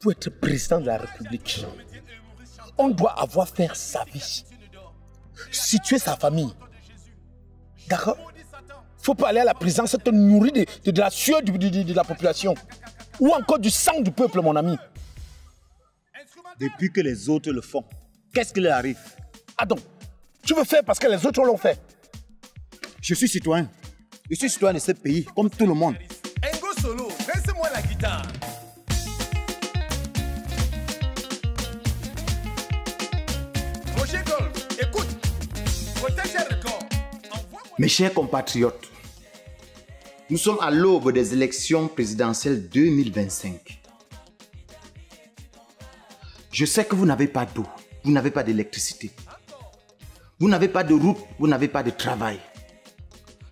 Pour être président de la République, on doit avoir fait sa vie, situer sa famille. D'accord? Il ne faut pas aller à la présidence te nourrir de la sueur de la population. Ou encore du sang du peuple, mon ami. Depuis que les autres le font, qu'est-ce qui leur arrive? Ah donc, tu veux faire parce que les autres l'ont fait? Je suis citoyen. Je suis citoyen de ce pays, comme tout le monde. Engo Solo, laissez-moi la guitare. Roger Golf, écoute. Protège un record. Mes chers compatriotes, nous sommes à l'aube des élections présidentielles 2025. Je sais que vous n'avez pas d'eau, vous n'avez pas d'électricité. Vous n'avez pas de route, vous n'avez pas de travail.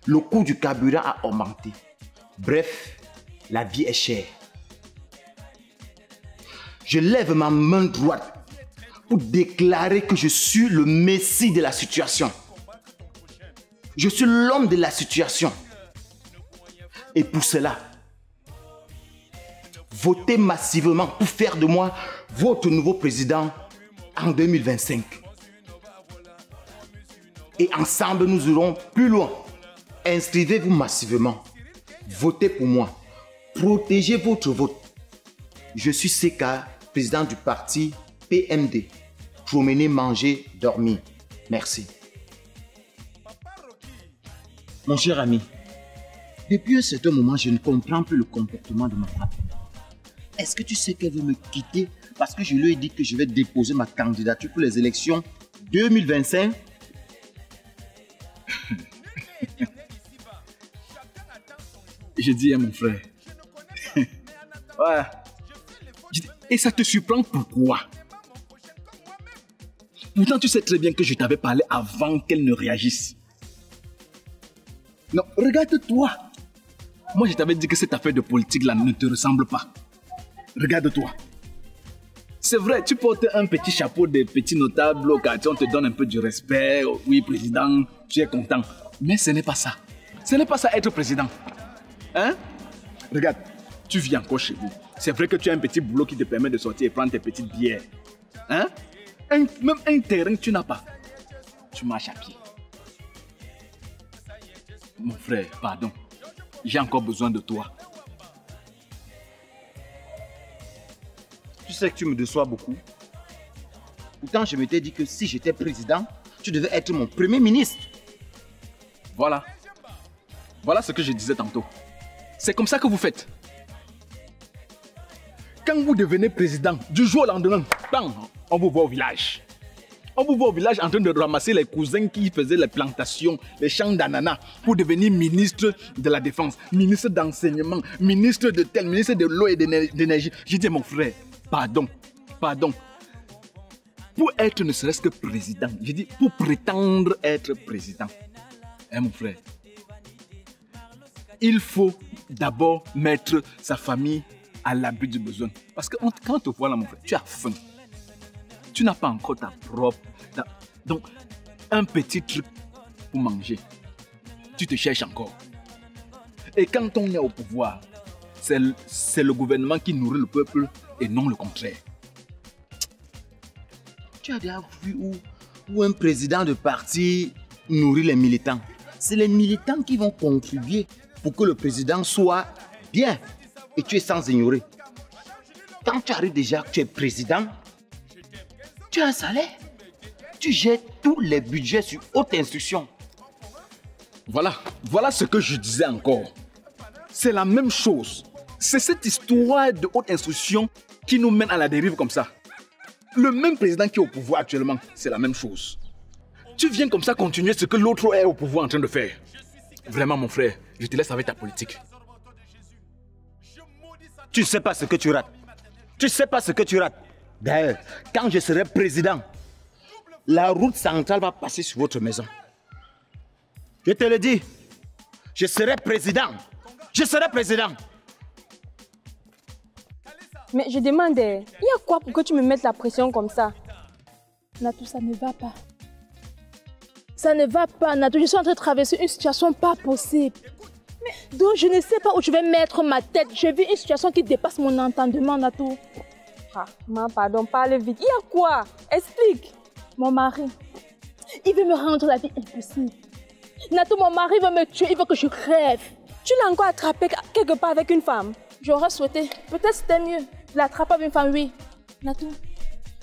Le coût du carburant a augmenté. Bref, la vie est chère. Je lève ma main droite pour déclarer que je suis le messie de la situation. Je suis l'homme de la situation. Et pour cela, votez massivement pour faire de moi votre nouveau président en 2025. Et ensemble, nous irons plus loin. Inscrivez-vous massivement. Votez pour moi. Protégez votre vote. Je suis CK, président du parti PMD. Promener, manger, dormir. Merci. Mon cher ami, depuis un certain moment, je ne comprends plus le comportement de ma femme. Est-ce que tu sais qu'elle veut me quitter parce que je lui ai dit que je vais déposer ma candidature pour les élections 2025? Je dis à mon frère. Ouais. Et ça te surprend pourquoi? Pourtant, tu sais très bien que je t'avais parlé avant qu'elle ne réagisse. Non, regarde-toi. Moi, je t'avais dit que cette affaire de politique là ne te ressemble pas. Regarde-toi. C'est vrai, tu portes un petit chapeau de petit notable au quartier, on te donne un peu du respect. Oui, président, tu es content. Mais ce n'est pas ça. Ce n'est pas ça être président. Hein? Regarde, tu vis encore chez vous. C'est vrai que tu as un petit boulot qui te permet de sortir et prendre tes petites bières. Hein? Même un terrain, tu n'as pas. Tu marches à pied. Mon frère, pardon. J'ai encore besoin de toi. Tu sais que tu me déçois beaucoup. Pourtant, je m'étais dit que si j'étais président, tu devais être mon premier ministre. Voilà. Voilà ce que je disais tantôt. C'est comme ça que vous faites. Quand vous devenez président, du jour au lendemain, bang, on vous voit au village. On vous voit au village en train de ramasser les cousins qui faisaient les plantations, les champs d'ananas, pour devenir ministre de la Défense, ministre d'enseignement, ministre de tel, ministre de l'eau et de l'énergie. J'ai dit, mon frère, pardon. Pour être ne serait-ce que président, j'ai dit, pour prétendre être président, hein, mon frère, il faut d'abord mettre sa famille à l'abri du besoin. Parce que quand on te voit là, mon frère, tu as faim. Tu n'as pas encore ta propre... Donc, un petit truc pour manger. Tu te cherches encore. Et quand on est au pouvoir, c'est le gouvernement qui nourrit le peuple et non le contraire. Tu as déjà vu où un président de parti nourrit les militants? C'est les militants qui vont contribuer pour que le président soit bien. Et tu es sans ignorer. Quand tu arrives déjà que tu es président, tu as un salaire. Tu gères tous les budgets sur haute instruction. Voilà ce que je disais encore. C'est la même chose. C'est cette histoire de haute instruction qui nous mène à la dérive comme ça. Le même président qui est au pouvoir actuellement, c'est la même chose. Tu viens comme ça continuer ce que l'autre est au pouvoir en train de faire. Vraiment, mon frère, je te laisse avec ta politique. Tu ne sais pas ce que tu rates. Tu ne sais pas ce que tu rates. D'ailleurs, quand je serai président, la route centrale va passer sur votre maison. Je te le dis, je serai président. Je serai président. Mais je demande, il y a quoi pour que tu me mettes la pression comme ça? Natou, ça ne va pas. Ça ne va pas, Natou. Je suis en train de traverser une situation pas possible. Donc je ne sais pas où je vais mettre ma tête. Je vis une situation qui dépasse mon entendement, Natou. Maman, pardon, parle vite. Il y a quoi? Explique. Mon mari, il veut me rendre la vie impossible. Natou, mon mari veut me tuer, il veut que je crève. Tu l'as encore attrapé quelque part avec une femme? J'aurais souhaité. Peut-être c'était mieux. L'attraper avec une femme, oui. Natou,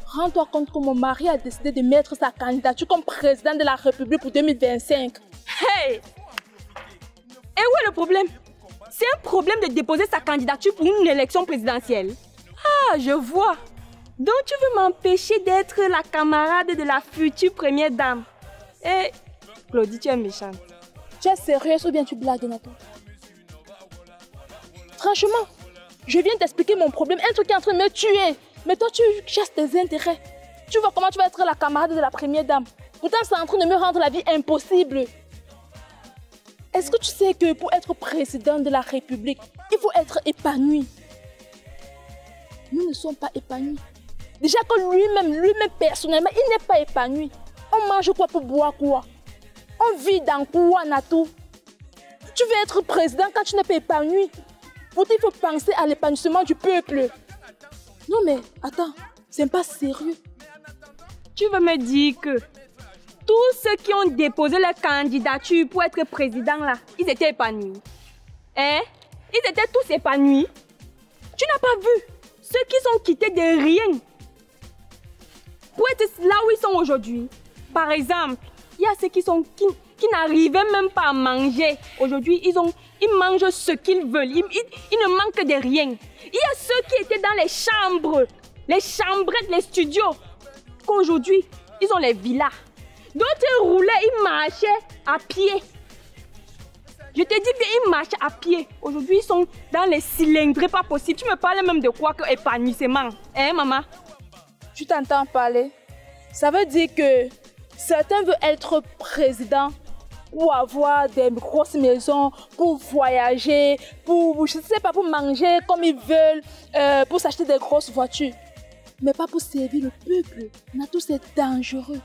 rends-toi compte que mon mari a décidé de mettre sa candidature comme président de la République pour 2025. Hey! Et où est le problème? C'est un problème de déposer sa candidature pour une élection présidentielle. Ah, je vois. Donc tu veux m'empêcher d'être la camarade de la future première dame. Et Claudie, tu es méchante. Tu es sérieuse ou bien tu blagues, Natou? Franchement, je viens t'expliquer mon problème. Un truc qui est en train de me tuer. Mais toi, tu chasses tes intérêts. Tu vois comment tu vas être la camarade de la première dame. Pourtant, c'est en train de me rendre la vie impossible. Est-ce que tu sais que pour être président de la République, il faut être épanoui? Nous ne sommes pas épanouis. Déjà que lui-même personnellement, il n'est pas épanoui. On mange quoi pour boire quoi? On vit dans quoi, Natou? Tu veux être président quand tu n'es pas épanoui? Pourtant, il faut penser à l'épanouissement du peuple. Non mais, attends, c'est pas sérieux. Tu veux me dire que tous ceux qui ont déposé leur candidature pour être président là, ils étaient épanouis. Hein? Ils étaient tous épanouis. Tu n'as pas vu ceux qui sont quittés de rien pour être là où ils sont aujourd'hui. Par exemple, il y a ceux qui n'arrivaient même pas à manger. Aujourd'hui, ils mangent ce qu'ils veulent. Ils ne manquent de rien. Il y a ceux qui étaient dans les chambres, les chambrettes, les studios, qu'aujourd'hui, ils ont les villas. D'autres roulaient, ils marchaient à pied. Je te dis bien, ils marchent à pied. Aujourd'hui, ils sont dans les cylindres, pas possible. Tu me parles même de quoi que épanouissement. Hein, maman? Tu t'entends parler? Ça veut dire que certains veulent être président pour avoir des grosses maisons, pour voyager, pour, je sais pas, pour manger comme ils veulent, pour s'acheter des grosses voitures. Mais pas pour servir le peuple. Natou, c'est dangereux.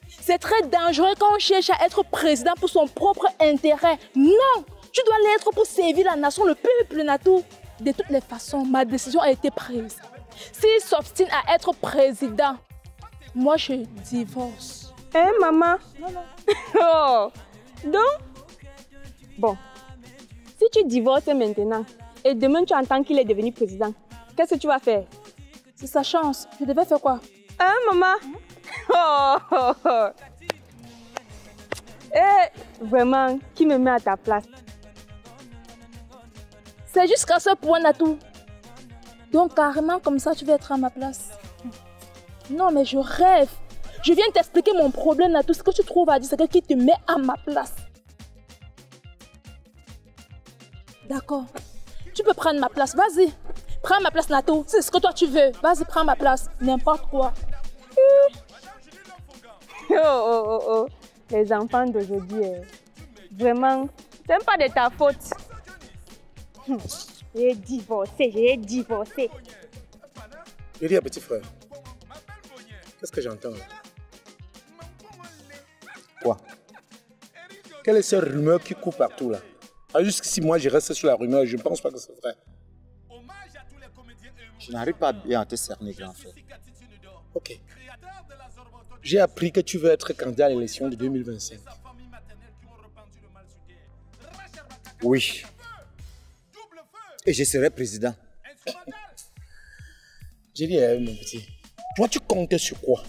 C'est très dangereux quand on cherche à être président pour son propre intérêt. Non! Tu dois l'être pour servir la nation, le peuple, Natou. De toutes les façons, ma décision a été prise. S'il s'obstine à être président, moi je divorce. Hein, maman? Non, non. Oh! Donc, bon, si tu divorces maintenant et demain tu entends qu'il est devenu président, qu'est-ce que tu vas faire? C'est sa chance. Je devais faire quoi? Hein, maman? Oh! Eh, vraiment, qui me met à ta place? C'est jusqu'à ce point, Natou. Donc, carrément, comme ça, tu vas être à ma place. Non, mais je rêve. Je viens t'expliquer mon problème, Natou. Ce que tu trouves à dire, c'est qui te met à ma place. D'accord. Tu peux prendre ma place. Vas-y. Prends ma place, Natou. C'est ce que toi, tu veux. Vas-y, prends ma place. N'importe quoi. Oh. Les enfants d'aujourd'hui, vraiment, c'est pas de ta faute. J'ai divorcé. Je dis à petit frère, qu'est-ce que j'entends là? Quoi? Quelle est cette rumeur qui court partout là? Jusqu'ici, moi, je reste sur la rumeur, je ne pense pas que c'est vrai. Je n'arrive pas bien à te cerner, grand frère. Ok. J'ai appris que tu veux être candidat à l'élection de 2025. Oui. Et je serai président. J'ai dit, mon petit, toi, tu comptais sur quoi?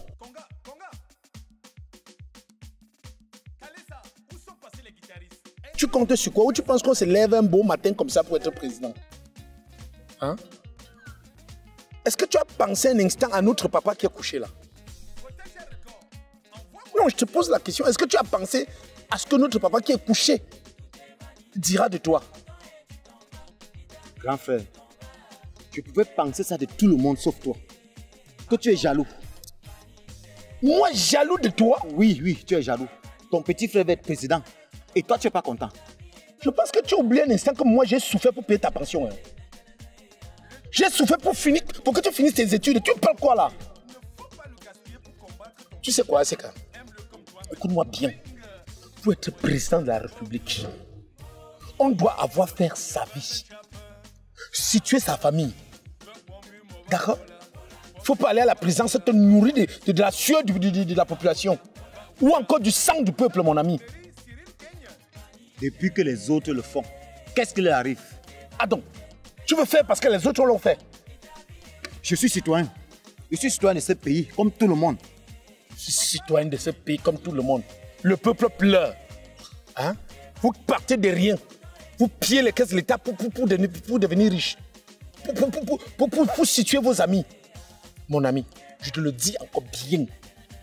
Tu comptes sur quoi? Ou tu penses qu'on se lève un beau matin comme ça pour être président? Hein? Est-ce que tu as pensé un instant à notre papa qui est couché là? Non, je te pose la question. Est-ce que tu as pensé à ce que notre papa qui est couché dira de toi? Grand frère, je pouvais penser ça de tout le monde sauf toi. Que tu es jaloux. Moi, jaloux de toi? Oui, tu es jaloux. Ton petit frère va être président. Et toi, tu n'es pas content. Je pense que tu as oublié un instant que moi, j'ai souffert pour payer ta pension. Hein. J'ai souffert pour que tu finisses tes études. Tu parles quoi là? Tu sais quoi, Seka? Écoute-moi bien. Pour être président de la République, on doit faire sa vie. Situer sa famille. D'accord? faut pas aller à la prison, ça te nourrit de la sueur de la population. Ou encore du sang du peuple, mon ami. Depuis que les autres le font, qu'est-ce qui leur arrive? Ah donc, tu veux faire parce que les autres l'ont fait? Je suis citoyen. Je suis citoyen de ce pays, comme tout le monde. Je suis citoyen de ce pays, comme tout le monde. Le peuple pleure. Hein? Vous partez de rien. Vous pillez les caisses de l'État pour devenir riche. Pour situer vos amis. Mon ami, je te le dis encore bien.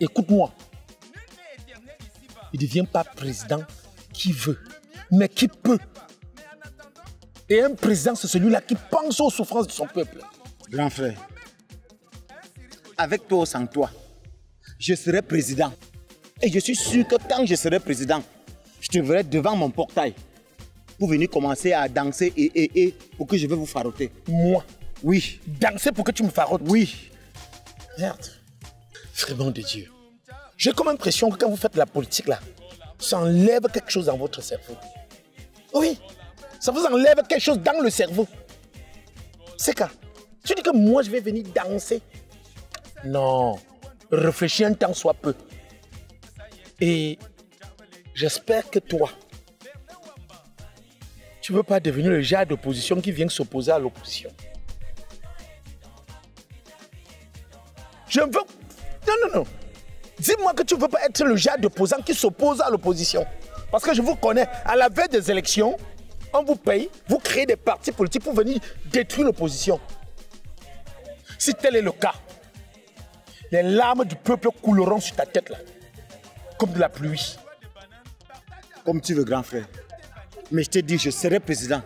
Écoute-moi. Il ne devient pas président qui veut, mais qui peut. Et un président, c'est celui-là qui pense aux souffrances de son peuple. Grand frère, avec toi ou sans toi, je serai président. Et je suis sûr que quand je serai président, je te verrai devant mon portail pour venir commencer à danser et pour que je vais vous faroter. Moi? Oui. Danser pour que tu me farotes? Oui. Merde. Vraiment de Dieu. J'ai comme l'impression que quand vous faites la politique là, ça enlève quelque chose dans votre cerveau. Oui. Ça vous enlève quelque chose dans le cerveau. C'est quand tu dis que moi je vais venir danser. Non. Réfléchis un temps soit peu. Et j'espère que toi, tu ne veux pas devenir le genre d'opposition qui vient s'opposer à l'opposition. Je veux... Non. Dis-moi que tu ne veux pas être le genre d'opposant qui s'oppose à l'opposition. Parce que je vous connais, à la veille des élections, on vous paye, vous créez des partis politiques pour venir détruire l'opposition. Si tel est le cas, les larmes du peuple couleront sur ta tête là, comme de la pluie. Comme tu veux, grand frère. Mais je te dis, je serai président.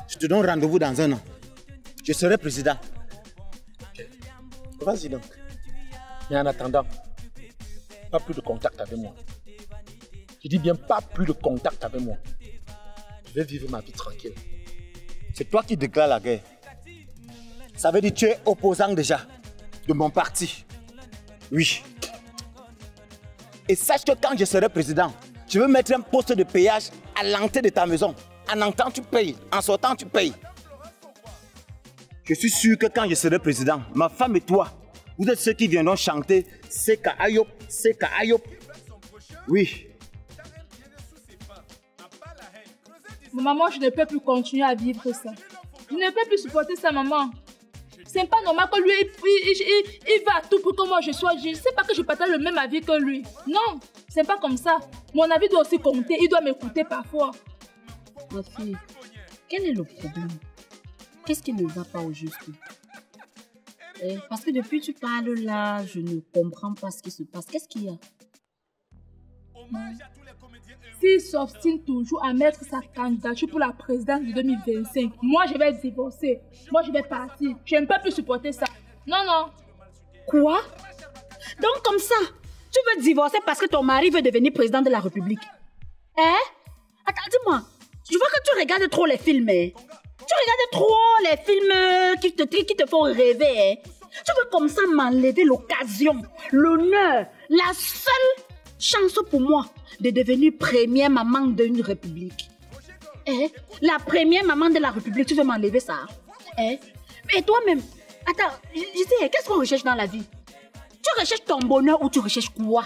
Je te donne rendez-vous dans 1 an. Je serai président. Vas-y donc. Mais en attendant, pas plus de contact avec moi. Je dis bien pas plus de contact avec moi. Je vais vivre ma vie tranquille. C'est toi qui déclares la guerre. Ça veut dire que tu es opposant déjà de mon parti. Oui. Et sache que quand je serai président, je veux mettre un poste de péage à l'entrée de ta maison. En entrant, tu payes. En sortant, tu payes. Je suis sûr que quand je serai président, ma femme et toi, vous êtes ceux qui viendront chanter Seka Ayop, Seka Ayop. Oui. Maman, je ne peux plus continuer à vivre ça. Je ne peux plus supporter ça, maman. C'est pas normal que lui, il va à tout pour que moi je sois juge. C'est pas que je partage le même avis que lui. Non, c'est pas comme ça. Mon avis doit aussi compter. Il doit m'écouter parfois. Ma fille, quel est le problème? Qu'est-ce qui ne va pas au juste? Parce que depuis que tu parles là, je ne comprends pas ce qui se passe. Qu'est-ce qu'il y a? S'il s'obstine toujours à mettre sa candidature pour la présidence de 2025, moi je vais divorcer. Moi je vais partir. Je ne peux plus supporter ça. Non. Quoi? Donc comme ça, tu veux divorcer parce que ton mari veut devenir président de la République? Attends, dis-moi. Je vois que tu regardes trop les films. Tu regardes trop les films qui te font rêver. Tu veux comme ça m'enlever l'occasion, l'honneur, la seule chance pour moi de devenir première maman d'une république. La première maman de la république, tu veux m'enlever ça? Mais toi-même, attends, je sais, qu'est-ce qu'on recherche dans la vie? Tu recherches ton bonheur ou tu recherches quoi?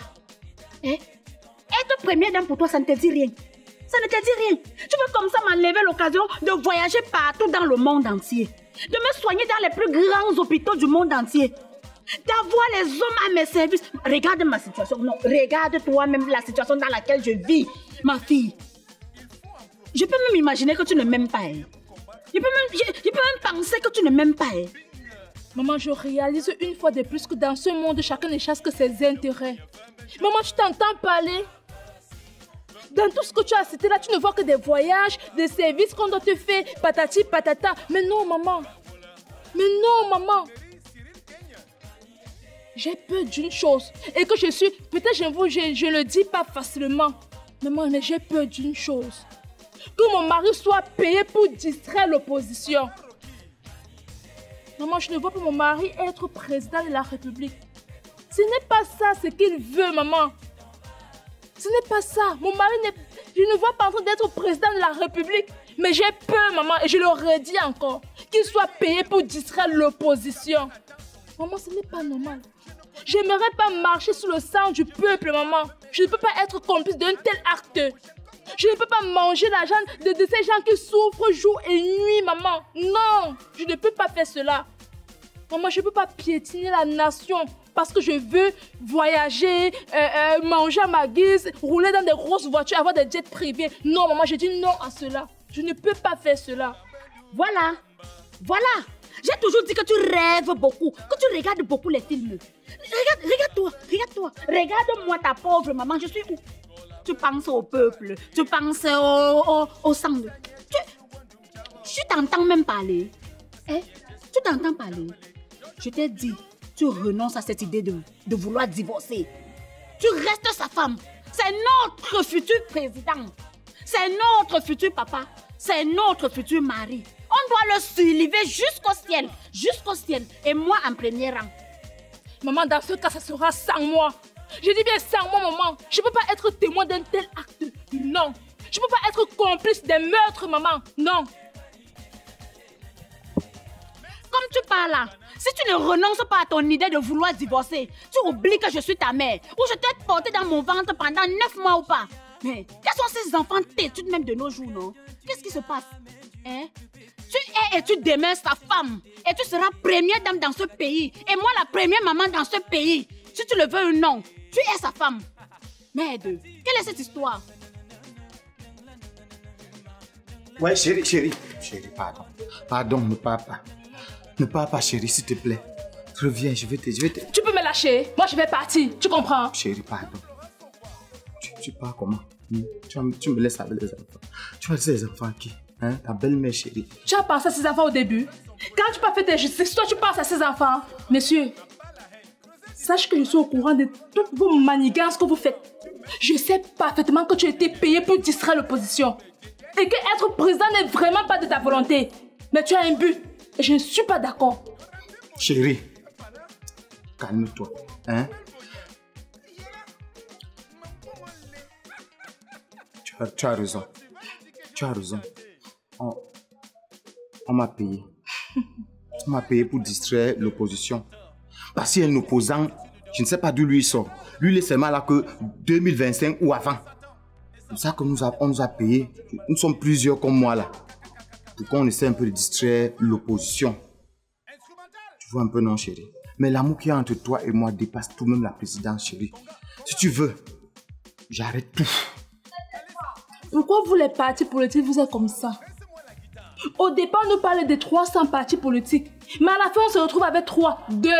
Être première dame pour toi, ça ne te dit rien. Ça ne te dit rien. Tu veux comme ça m'enlever l'occasion de voyager partout dans le monde entier, de me soigner dans les plus grands hôpitaux du monde entier, d'avoir les hommes à mes services. Regarde ma situation. Non, regarde toi-même la situation dans laquelle je vis, ma fille. Je peux même imaginer que tu ne m'aimes pas. Je peux même penser que tu ne m'aimes pas. Maman, je réalise une fois de plus que dans ce monde, chacun ne chasse que ses intérêts. Maman, tu t'entends parler? Dans tout ce que tu as cité là, tu ne vois que des voyages, des services qu'on doit te faire, patati patata. Mais non, maman. Mais non, maman. J'ai peur d'une chose. Et que je suis... Peut-être je le dis pas facilement. Maman, mais j'ai peur d'une chose. Que mon mari soit payé pour distraire l'opposition. Maman, je ne vois pas mon mari être président de la République. Ce n'est pas ça ce qu'il veut, maman. Ce n'est pas ça. Mon mari n'est... Je ne vois pas en train d'être président de la République. Mais j'ai peur, maman, et je le redis encore, qu'il soit payé pour distraire l'opposition. Maman, ce n'est pas normal. J'aimerais pas marcher sous le sang du peuple, maman. Je ne peux pas être complice d'un tel acte. Je ne peux pas manger l'argent de ces gens qui souffrent jour et nuit, maman. Non, je ne peux pas faire cela. Maman, je ne peux pas piétiner la nation parce que je veux voyager, manger à ma guise, rouler dans des grosses voitures, avoir des jets privés. Non, maman, je dis non à cela. Je ne peux pas faire cela. Voilà. Voilà. J'ai toujours dit que tu rêves beaucoup, que tu regardes beaucoup les films. Regarde-toi. Regarde-moi ta pauvre maman, je suis où? Tu penses au peuple, tu penses au sang. Tu t'entends même parler. Hein? Tu t'entends parler. Je t'ai dit, tu renonces à cette idée de vouloir divorcer. Tu restes sa femme. C'est notre futur président. C'est notre futur papa. C'est notre futur mari. On doit le soulever jusqu'au ciel. Jusqu'au ciel. Et moi en premier rang. Maman, dans ce cas, ça sera sans moi. Je dis bien sans moi, maman. Je ne peux pas être témoin d'un tel acte. Non. Je ne peux pas être complice des meurtres, maman. Non. Comme tu parles là, si tu ne renonces pas à ton idée de vouloir divorcer, tu oublies que je suis ta mère. Ou je t'ai porté dans mon ventre pendant 9 mois ou pas. Mais quels sont ces enfants têtus même de nos jours, non? Qu'est-ce qui se passe? Hein? Tu es et tu demeures sa femme. Et tu seras première dame dans ce pays. Et moi la première maman dans ce pays. Si tu le veux ou non, tu es sa femme. Merde, quelle est cette histoire? Ouais, chérie, pardon. Pardon, ne pars pas. Ne pars pas, chérie, s'il te plaît. Reviens, je vais te... Tu peux me lâcher. Moi, je vais partir. Tu comprends? Chérie, pardon. Tu pars comment? Tu me laisses avec les enfants. Tu vas laisser les enfants à qui? Hein? Ta belle-mère, chérie. Tu as pensé à ces enfants au début. Quand tu n'as pas fait tes justices, toi, tu penses à ces enfants. Monsieur, sache que je suis au courant de toutes vos manigances que vous faites. Je sais parfaitement que tu as été payé pour distraire l'opposition. Et que être président n'est vraiment pas de ta volonté. Mais tu as un but. Et je ne suis pas d'accord. Chérie, calme-toi. Hein? Tu as raison. Tu as raison. On m'a payé. On m'a payé pour distraire l'opposition. Parce qu'il y a un opposant, je ne sais pas d'où lui sort. Lui, il est seulement là que 2025 ou avant. C'est pour ça qu'on nous a payé. Nous sommes plusieurs comme moi là. Pour qu'on essaie un peu de distraire l'opposition. Tu vois un peu, non, chérie? Mais l'amour qu'il y a entre toi et moi dépasse tout, même la présidence, chérie. Si tu veux, j'arrête tout. Pourquoi vous, les partis politiques, vous êtes comme ça? Au départ, on nous parlait de 300 partis politiques. Mais à la fin, on se retrouve avec 2.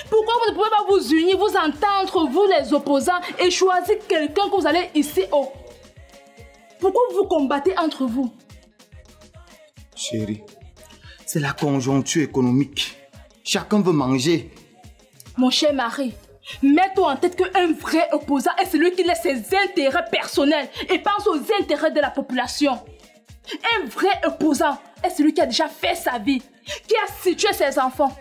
Pourquoi vous ne pouvez pas vous unir, vous entendre, vous les opposants, et choisir quelqu'un que vous allez ici haut? Pourquoi vous vous combattez entre vous? Chérie, c'est la conjoncture économique. Chacun veut manger. Mon cher mari, mets-toi en tête qu'un vrai opposant est celui qui laisse ses intérêts personnels et pense aux intérêts de la population. Un vrai opposant est celui qui a déjà fait sa vie, qui a situé ses enfants,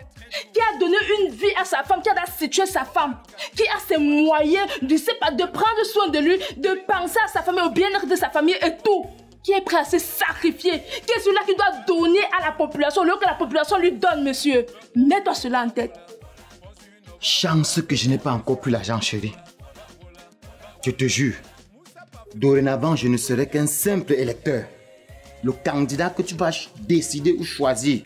qui a donné une vie à sa femme, qui a situé sa femme, qui a ses moyens de prendre soin de lui, de penser à sa famille, au bien-être de sa famille et tout. Qui est prêt à se sacrifier, qui est celui-là qui doit donner à la population, au lieu que la population lui donne, monsieur. Mets-toi cela en tête. Chance que je n'ai pas encore pris l'argent, chérie. Je te jure, dorénavant, je ne serai qu'un simple électeur. Le candidat que tu vas décider ou choisir,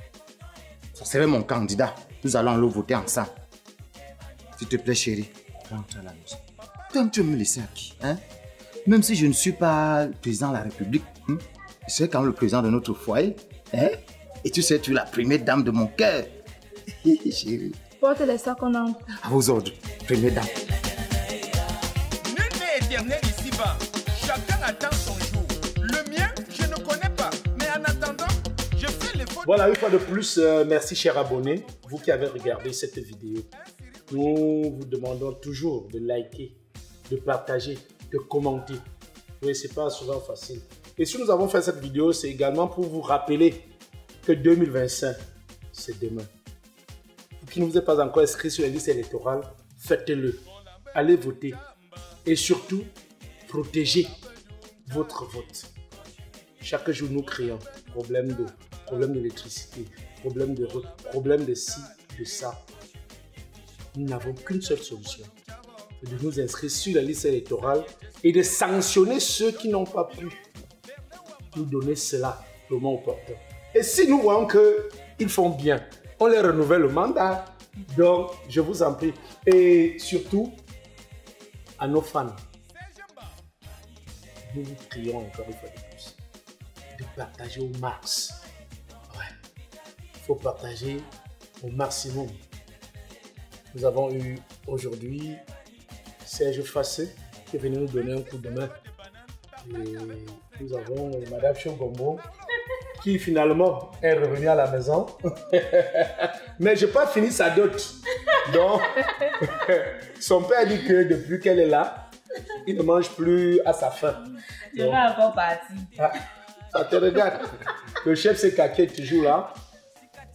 ça serait mon candidat. Nous allons le voter ensemble. S'il te plaît, chérie, rentre à la maison. Toi, tu veux me laisser à qui, hein? Même si je ne suis pas le président de la République, je serai quand même le président de notre foyer. Hein? Et tu sais, tu es la première dame de mon cœur. Chérie. Porte les sacs qu'on a. À vos ordres, première dame. Nul n'est éternel ici-bas. Chacun attend son jour. Le mien, je ne connais pas. Mais en attendant, je fais l'effort. Voilà, une fois de plus, merci chers abonnés, vous qui avez regardé cette vidéo. Nous vous demandons toujours de liker, de partager, de commenter. Oui, c'est pas souvent facile. Et si nous avons fait cette vidéo, c'est également pour vous rappeler que 2025, c'est demain. Vous qui ne vous êtes pas encore inscrit sur les listes électorales, faites-le. Allez voter. Et surtout, protégez votre vote. Chaque jour, nous créons problème d'eau, problème d'électricité, problème de route, problème de ci, de ça. nous n'avons qu'une seule solution. C'est de nous inscrire sur la liste électorale et de sanctionner ceux qui n'ont pas pu nous donner cela le moment opportun. Et si nous voyons qu'ils font bien, on les renouvelle le mandat. Donc, je vous en prie. Et surtout, à nos fans, nous vous prions encore une fois de plus de partager au max. Ouais, il faut partager au maximum. Nous avons eu aujourd'hui Serge Fassé qui est venu nous donner un coup de main. Et nous avons Madame Chongombo qui finalement est revenue à la maison. Mais je n'ai pas fini sa dot. Donc, son père dit que depuis qu'elle est là, il ne mange plus à sa faim. Je vais encore partir. Ah, ça te regarde. Le chef c'est Kaki est toujours là.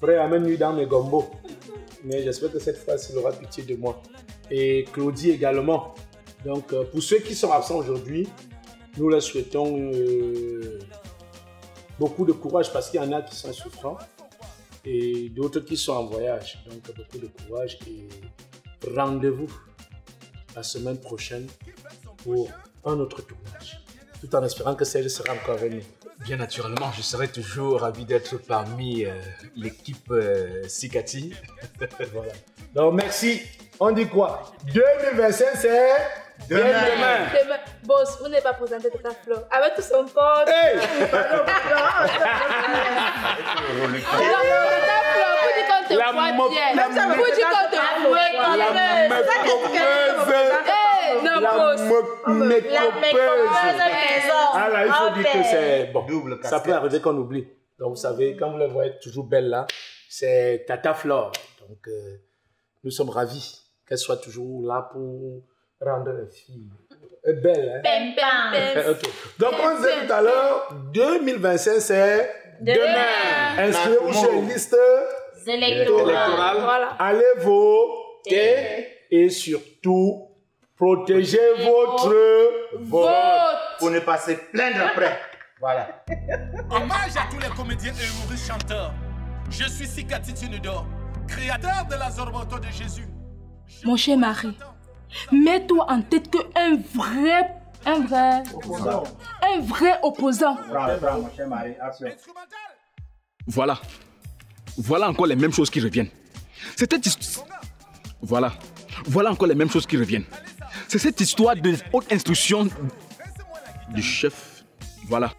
Frère, amène-lui dans mes gombos. Mais j'espère que cette fois, il aura pitié de moi. Et Claudie également. Donc, pour ceux qui sont absents aujourd'hui, nous leur souhaitons beaucoup de courage parce qu'il y en a qui sont souffrants et d'autres qui sont en voyage. Donc, beaucoup de courage et rendez-vous la semaine prochaine pour un autre tournage. Tout en espérant que Serge sera encore avec nous. Bien naturellement, je serai toujours ravi d'être parmi l'équipe Sikati. Voilà. Donc, merci. On dit quoi? 2025, c'est demain. Boss, vous n'avez pas présenté Tata Flo avec tout son pote. Hey! Tata Flo, vous dites qu'on te voit bien. Vous dites qu'on te voit bien. Non, boss. Alors, il faut dire que c'est bon. Ça peut arriver qu'on oublie. Donc, vous savez, quand vous la voyez toujours belle là, c'est Tata Flore. Donc, nous sommes ravis qu'elle soit toujours là pour rendre les filles belles. Hein? Okay. Donc, on disait tout à l'heure, 2025, c'est demain. Inscrivez-vous sur une liste électorale. Voilà. Allez voter et surtout, protégez votre vote. Pour ne pas se plaindre après. Voilà. Hommage à tous les comédiens et humoristes chanteurs. Je suis Sikati Tunudor, créateur de la Zorboto de Jésus. Mon cher mari, mets-toi en tête qu'un vrai opposant. Mon cher mari, action. Voilà. Voilà encore les mêmes choses qui reviennent. C'est cette histoire. Voilà. Voilà encore les mêmes choses qui reviennent. C'est cette histoire de haute instruction du chef. Voilà.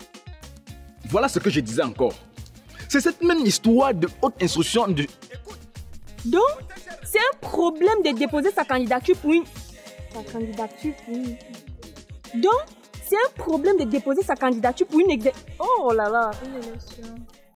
Voilà ce que je disais encore. C'est cette même histoire de haute instruction de... Donc, c'est un problème de déposer sa candidature pour une... Donc, c'est un problème de déposer sa candidature pour une Oh là là, une élection.